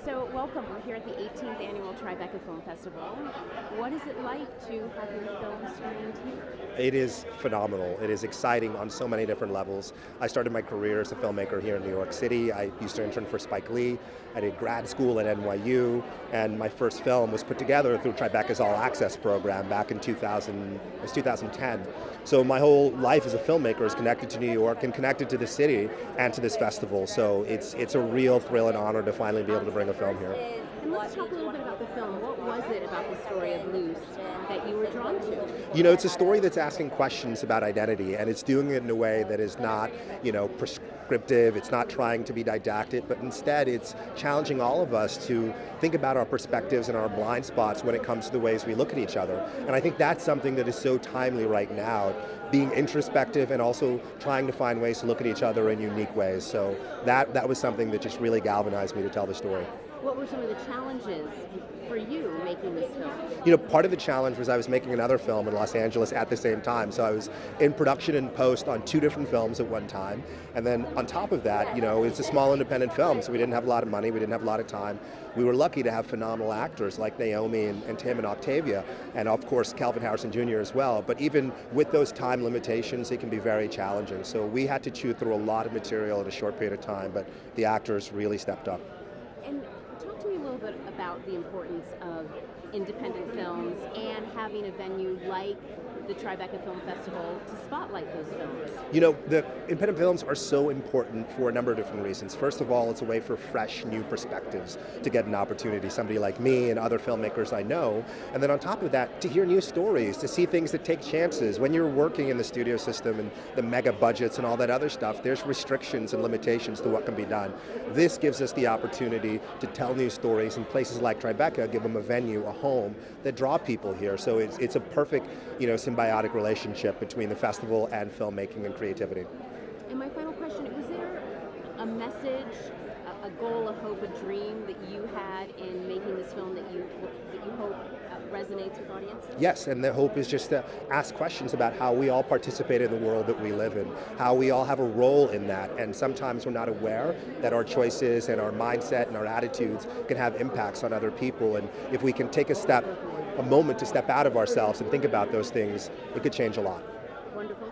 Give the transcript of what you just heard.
So welcome, we're here at the 18th Annual Tribeca Film Festival. What is it like to have your film screened here? It is phenomenal. It is exciting on so many different levels. I started my career as a filmmaker here in New York City. I used to intern for Spike Lee. I did grad school at NYU, and my first film was put together through Tribeca's All Access program back in 2010. So my whole life as a filmmaker is connected to New York and connected to the city and to this festival. So it's a real thrill and honor to finally be able to bring a film here. And let's talk a little bit about the film. What was it about the story of Luce that you were drawn to? You know, it's a story that's asking questions about identity, and it's doing it in a way that is not, prescriptive. It's not trying to be didactic, but instead it's challenging all of us to think about our perspectives and our blind spots when it comes to the ways we look at each other. And I think that's something that is so timely right now, being introspective and also trying to find ways to look at each other in unique ways. So that was something that just really galvanized me to tell the story. What were some of the challenges for you making this film? You know, part of the challenge was I was making another film in Los Angeles at the same time. So I was in production and post on two different films at one time. And then on top of that, it's a small independent film, so we didn't have a lot of money, we didn't have a lot of time. We were lucky to have phenomenal actors like Naomi and Tim and Octavia, and of course Calvin Harrison Jr. as well. But even with those time limitations, it can be very challenging. So we had to chew through a lot of material in a short period of time, but the actors really stepped up. And talk to me a little bit about the importance of independent films and having a venue like the Tribeca Film Festival to spotlight those films. You know, the independent films are so important for a number of different reasons. First of all, it's a way for fresh, new perspectives to get an opportunity. Somebody like me and other filmmakers I know. And then on top of that, to hear new stories, to see things that take chances. When you're working in the studio system and the mega budgets and all that other stuff, there's restrictions and limitations to what can be done. This gives us the opportunity to tell new stories, and places like Tribeca give them a venue, a home, that draw people here. So it's a perfect, symbiotic relationship between the festival and filmmaking and creativity. And my final question, was there a message, a goal, a hope, a dream that you had in making this film that you hope resonates with audiences? Yes, and the hope is just to ask questions about how we all participate in the world that we live in, how we all have a role in that, and sometimes we're not aware that our choices and our mindset and our attitudes can have impacts on other people, and if we can take a moment to step out of ourselves and think about those things, it could change a lot. Wonderful.